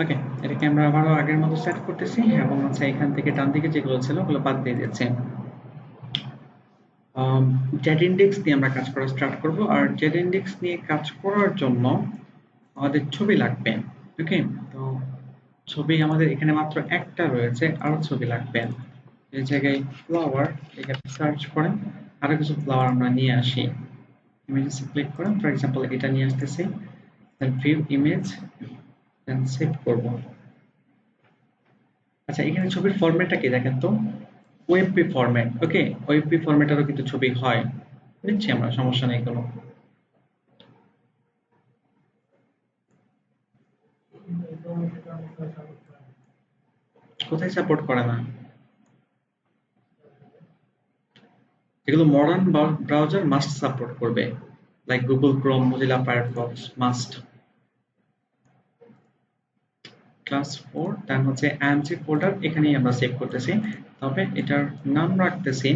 ওকে, এটাকে আমরা আবারও আগের মতো সেট করতেছি এবং হচ্ছে এখান থেকে ডান দিকে যেগুলো ছিল ওগুলো বাদ দিয়ে দিচ্ছি। জেড ইন্ডেক্স নিয়ে আমরা কাজ করা স্টার্ট করব। আর জেড ইন্ডেক্স নিয়ে কাজ করার জন্য আমাদের ছবি লাগবে। ওকে, তো ছবি আমাদের এখানে মাত্র একটা রয়েছে, আরো ছবি লাগবে। এই জায়গায় ফ্লাওয়ার এখানে সার্চ করেন, আরো কিছু ফ্লাওয়ার আমরা নিয়ে আসি। ইমেজে ক্লিক করেন, ফর এক্সাম্পল এটা নিয়ে আসতেছি, দেন ভিউ ইমেজ, দেন সেভ করব। আচ্ছা, এখানে ছবির ফরম্যাটটা কি দেখেন তো, ওয়েবপি ফরম্যাট। ওকে, ওয়েবপি ফরম্যাটেরও কিন্তু ছবি হয়, নিচ্ছি আমরা, সমস্যা নেই কোনো। কোথায় সাপোর্ট করে না? যেগুলো মডার্ন ব্রাউজার মাস্ট সাপোর্ট করবে, like Google Chrome, Mozilla Firefox must. Class 4, দেন হচ্ছে এমজি ফোল্ডার, এখানেই আমরা সেভ করতেছি, তবে এটার নাম রাখতেছি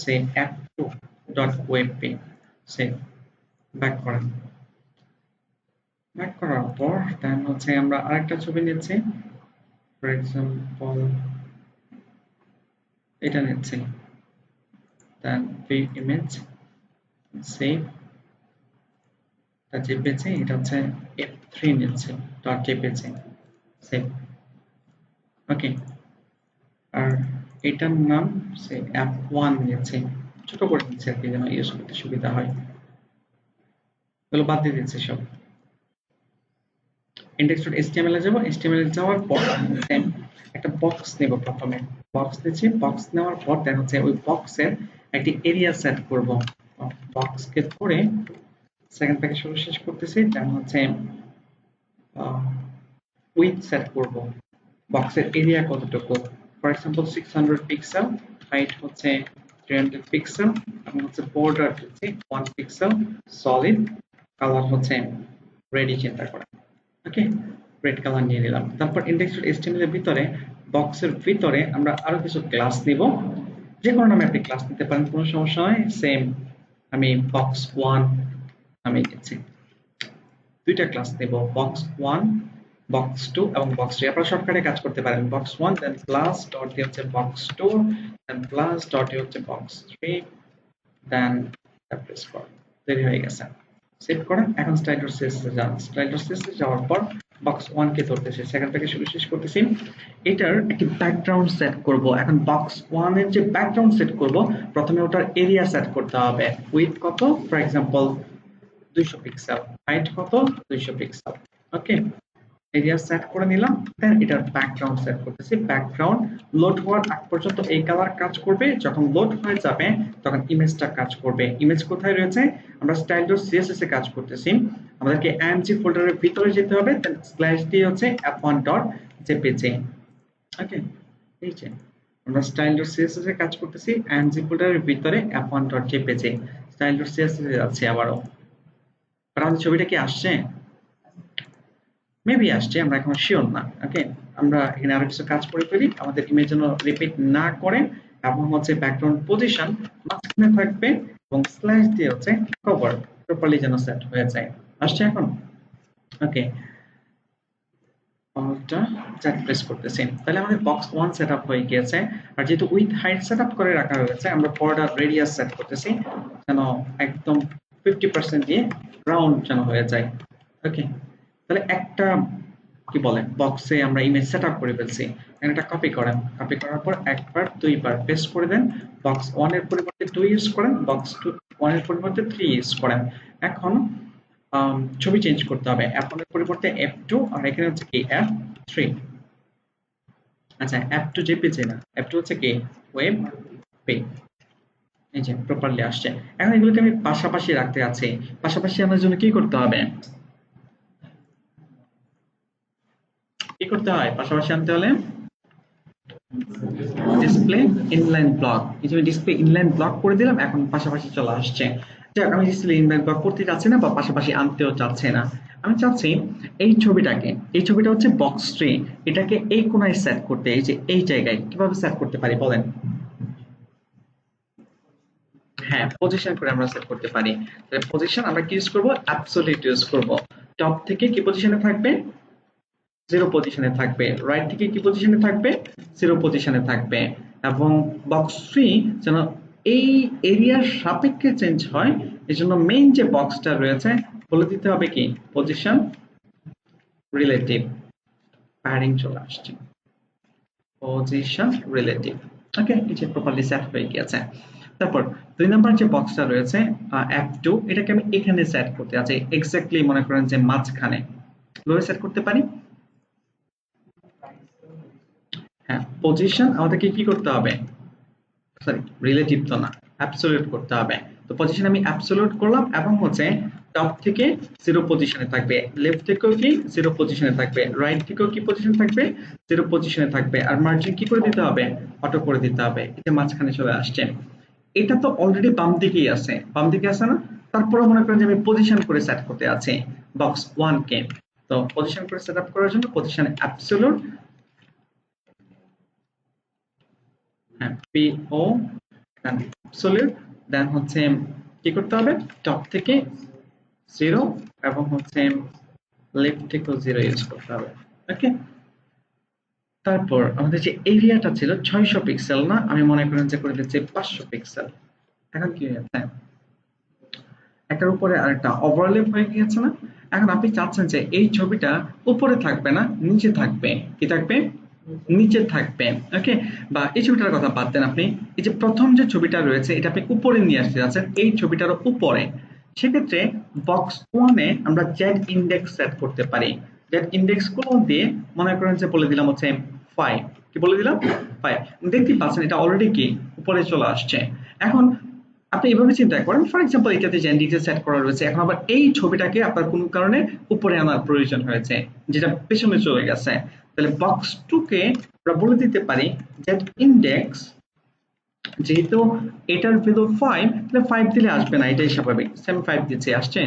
সে app2.webp। সেভ, ব্যাক করেন। ব্যাক করার পর দেন হচ্ছে আমরা আরেকটা ছবি নিচ্ছি, ফর এক্সাম্পল এটা নিচ্ছি, দেন ভিউ ইমেজ, সেভ, জেপিজি, এটা হচ্ছে f3 নিচ্ছে, ডট জেপিজি, সেভ। ওকে, আর এটার নাম সে অ্যাপ1 নিচ্ছে, ছোট করে নিচ্ছে আর কি, যেন ইউজ করতে সুবিধা হয়। এগুলো বাদ দিয়ে দিচ্ছি সব। index.html এ যাব, html এ যাওয়ার পর সেম একটা বক্স নেব। প্রথমে বক্স দিচ্ছি, বক্স নেওয়ার পর দেন হচ্ছে ওই বক্সের একটি এরিয়া সেট করব। বক্সকে ধরে সেকেন্ড থেকে শুরু শেষ করতেছি, দেন হচ্ছে উইথ সেট করব। বক্সের এরিয়া কতটুকু, ফর এক্সাম্পল 600 পিক্সেল, হাইট হচ্ছে 300 পিক্সেল, এবং হচ্ছে বর্ডার হচ্ছে 1 পিক্সেল, সলিড কালার হচ্ছে রেডি চিন্তা করা। ওকে, রেড কালার নিয়ে নিলাম। তারপর index.html এর ভিতরে, বক্সের ভিতরে আমরা আরো কিছু ক্লাস নিব। যে কোনো নামে আপনি ক্লাস নিতে পারেন, কোনো সমস্যা নয়। সেম, আমি বক্স 1 আমি নিচ্ছি, দুইটা ক্লাস নেব, বক্স 1, বক্স 2 এবং বক্স 3। আপনারা শর্টকাটে কাজ করতে পারেন, বক্স 1 দেন প্লাস ডট দিয়ে হচ্ছে বক্স 2, দেন প্লাস ডট দিয়ে হচ্ছে বক্স 3, দেন প্রেস করুন, তৈরি হয়ে গেছে। সেভ করেন। এখন স্লাইডার সিএসএস যান, স্লাইডার সিএসএস যাওয়ার পর বক্স 1 কে ধরতেছি, সেকেন্ড থেকে শুরু শেষ করতেছি। এটার একটি ব্যাকগ্রাউন্ড সেট করব। এখন বক্স 1 এর যে ব্যাকগ্রাউন্ড সেট করব, প্রথমে ওটার এরিয়া সেট করতে হবে। উইথ কত, ফর এক্সাম্পল 200 পিক্সেল, হাইট কত, 200 পিক্সেল। ওকে, এরিয়া সেট করে নিলাম। দেন এটার ব্যাকগ্রাউন্ড সেট করতেছি। ব্যাকগ্রাউন্ড লোড হওয়ার আগ পর্যন্ত এই কালার কাজ করবে, যখন লোড হয়ে যাবে তখন ইমেজটা কাজ করবে। ইমেজ কোথায় রয়েছে, আমরা style.css এ কাজ করতেছি, আমাদেরকে img ফোল্ডারের ভিতরে যেতে হবে, দেন স্ল্যাশ দিয়ে হচ্ছে f1.jpg। ওকে, এই যে আমরা style.css এ কাজ করতেছি, img ফোল্ডারের ভিতরে f1.jpg, style.css এ যাচ্ছে আবারও। আর আমাদের ছবিটা কি আসছে, মেবি আসছে, আমরা এখন শিওর না। ওকে, আমরা এখানে আরো কিছু কাজ করে ফেলি, আমাদের ইমেজ যেন রিপিট না করে, এবং হচ্ছে ব্যাকগ্রাউন্ড পজিশন মাঝখানে থাকবে, এবং স্ল্যাশ দিয়ে হচ্ছে কভার প্রপারলি যেন সেট হয়ে যায়। আসছে এখন? ওকে, অলটা চ্যাট প্রেস করতেছি, তাহলে আমাদের বক্স 1 সেটআপ হয়ে গিয়েছে। আর যেহেতু উইথ হাইট সেটআপ করে রাখা হয়েছে, আমরা বর্ডার রেডিয়াস সেট করতেছি যেন একদম 50% দিয়ে রাউন্ড যেন হয়ে যায়। ওকে, তাহলে একটা কি বলে বক্সে আমরা ইমেজ সেটআপ করে ফেলছি। এটা কপি করেন, কপি করার পর একবার দুইবার পেস্ট করে দেন। বক্স 1 এর পরিবর্তে 2 ইউজ করেন, বক্স 1 এর পরিবর্তে 3 ইউজ করেন। এখন ছবি চেঞ্জ করতে হবে, F1 এর পরিবর্তে F2, আর এখানে হচ্ছে কি F3। আচ্ছা, F2 জেপিজি না, F2 হচ্ছে কি ওয়েব পে। এই যে প্রপারলি আসছে। এখন এগুলোকে আমি পাশাপাশি রাখতে আছি, পাশাপাশি আনার জন্য কি করতে হবে, কি করতে হয়, পাশাপাশি আনতে হলে ডিসপ্লে ইনলাইন ব্লক, এই যে ডিসপ্লে ইনলাইন ব্লক করে দিলাম, এখন পাশাপাশি চলে আসছে। যাক, আমি ডিসপ্লে ইনলাইন ব্লক করতে চাচ্ছি না, বা পাশাপাশি আনতেও চাচ্ছি না। আমি চাচ্ছি এই ছবিটাকে, এই ছবিটা হচ্ছে বক্স 3, এটাকে এই কোণায় সেট করতে। এই যে এই জায়গায় কিভাবে সেট করতে পারি বলেন? হ্যাঁ, পজিশন করে আমরা সেট করতে পারি। তাহলে পজিশন আমরা কি ইউজ করব, অ্যাবসলিউট ইউজ করব। টপ থেকে কি পজিশনে থাকবে, জিরো পজিশনে থাকবে, রাইট থেকে কি পজিশনে থাকবে, জিরো পজিশনে থাকবে, এবং বক্স 3 যেন এই এরিয়ার সাপেক্ষে চেঞ্জ হয়, এজন্য মেইন যে বক্সটা রয়েছে বলে দিতে হবে কি পজিশন রিলেটিভ, প্যাডিং চলে আসছে, পজিশন রিলেটিভ। ওকে, এটা প্রপারলি সেট হয়ে গেছে। তারপর 2 নাম্বার যে বক্সটা রয়েছে F2, এটাকে আমি এখানে সেট করতে আছে, এক্স্যাক্টলি মনে করেন যে মাঝখানে, কিভাবে সেট করতে পারি? হ্যাঁ, পজিশন আমাদেরকে কি করতে হবে, সরি রিলেটিভ তো না, অ্যাবসলিউট করতে হবে। তো পজিশন আমি অ্যাবসলিউট করলাম এবং হচ্ছে টপ থেকে জিরো পজিশনে থাকবে, লেফট থেকেও কি জিরো পজিশনে থাকবে, রাইট থেকেও কি পজিশন থাকবে, জিরো পজিশনে থাকবে, আর মার্জিন কি করে দিতে হবে, অটো করে দিতে হবে, এটা মাঝখানে চলে আসছে। এটা তো অলরেডি বাম দিকেই আছে, বাম দিকে আছে না, তারপরে মনে করেন যে আমি পজিশন করে সেট করতে আছে বক্স 1 কে। তো পজিশন করে সেট আপ করার জন্য পজিশন অ্যাবসলিউট, হ্যাঁ PO অ্যাবসলিউট, দেন হচ্ছে কি করতে হবে, টপ থেকে জিরো এবং হচ্ছে লেফট থেকেও জিরো ইউজ করতে হবে। ওকে, তারপর আমাদের যে এরিয়াটা ছিল 600 পিক্সেল না, আমি মনে করেন যে করে দিচ্ছি 500 পিক্সেল। এখন কি হয়েছে, একটার উপরে আরেকটা ওভারল্যাপ হয়ে গিয়েছে না। এখন আপনি চাচ্ছেন যে এই ছবিটা উপরে থাকবে না, নিচে থাকবে, কি থাকবে, নিচে থাকবে। ওকে, বা এই ছবিটার কথা বাদ দেন, আপনি এই যে প্রথম যে ছবিটা রয়েছে এটা আপনি উপরে নিয়ে আসতে যাচ্ছেন, এই ছবিটার উপরে। সেক্ষেত্রে বক্স 1 এ আমরা জেড ইন্ডেক্স সেট করতে পারি। জেড ইন্ডেক্স গুলো দিয়ে মনে করেন যে বলে দিলাম হচ্ছে 5, কি বলে দিলাম 5। দেখতেই পাচ্ছেন এটা অলরেডি কি উপরে চলে আসছে। এখন আপনি এভাবে চিন্তা করেন, ফর এক্সাম্পল এটাতে জেন ডিটেইল সেট করা রয়েছে, এখন আবার এই ছবিটাকে আপনার কোনো কারণে উপরে আনার প্রয়োজন হয়েছে, যেটা পেছনে চলে গেছে, তাহলে বক্স 2 কে আমরা বলে দিতে পারি জেড ইন্ডেক্স, যেহেতু এটার ভ্যালু 5, তাহলে 5 দিলে আসবে না, এটাই স্বাভাবিক, সেম 5 দিচ্ছে, আসছে,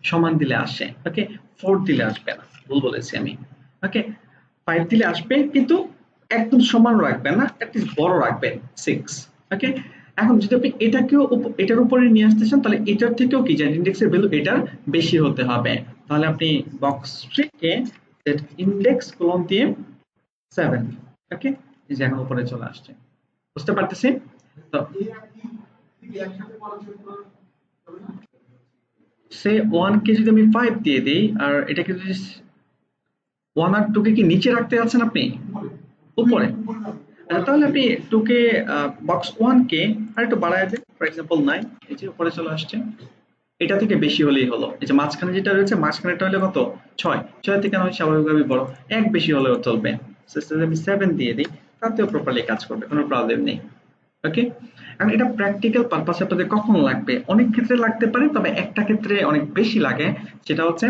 সমান দিলে আসে। ওকে, 4 দিলে আসবে না, ভুল বলেছি আমি। ওকে, 5 দিলে আসবে, কিন্তু একদম সমান রাখবেন না, অ্যাটলিস্ট বড় রাখবেন 6। ওকে, এখন যদি আপনি এটাকেও এটার উপরে নিয়ে আসতে চান, তাহলে এটার থেকেও কি জেড ইন্ডেক্সের ভ্যালু এটার বেশি হতে হবে। তাহলে আপনি বক্স 3 কে জেড ইন্ডেক্স কোলন দিয়ে 7। ওকে, এই যে এখন উপরে চলে আসছে, বুঝতে পারতেছেন? তো সে 1 কে যদি আমি 5 দিয়ে দিই, আর এটাকে যদি 1 আর 2 কে কি নিচে রাখতে যাচ্ছেন আপনি, উপরে? আচ্ছা, তাহলে আপনি 2 কে বক্স 1 কে আর একটু বাড়ায় দেন, ফর এক্সাম্পল 9, এই যে উপরে চলে আসছে। এটা থেকে বেশি হলেই হলো, এই যে মাঝখানে যেটা রয়েছে, মাঝখানেটা হলে কত, 6, 6 থেকে নয় স্বাভাবিকভাবে বড়, এক বেশি হলেও চলবে। যদি আমি 7 দিয়ে দিই, তাতেও প্রপারলি কাজ করবে, কোনো প্রবলেম নেই। ওকে, এখন এটা প্র্যাকটিক্যাল পারপাস আপনাদের কখন লাগবে, অনেক ক্ষেত্রে লাগতে পারে, তবে একটা ক্ষেত্রে অনেক বেশি লাগে, সেটা হচ্ছে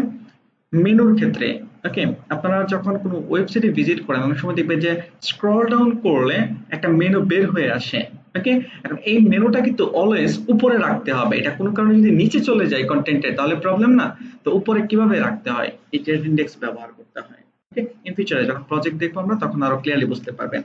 মেনুর ক্ষেত্রে। ওকে, আপনারা যখন কোনো ওয়েবসাইটে ভিজিট করেন, অনেক সময় দেখবেন যে স্ক্রল ডাউন করলে একটা মেনু বের হয়ে আসে। ওকে, এখন এই মেনুটা কিন্তু অলওয়েজ উপরে রাখতে হবে, এটা কোনো কারণে যদি নিচে চলে যায় কন্টেন্টের, তাহলে প্রবলেম না। তো উপরে কিভাবে রাখতে হয়, এই জেড ইন্ডেক্স ব্যবহার করতে হয়। ওকে, ইন ফিউচারে যখন প্রজেক্ট দেখবো আমরা, তখন আরো ক্লিয়ারলি বুঝতে পারবেন।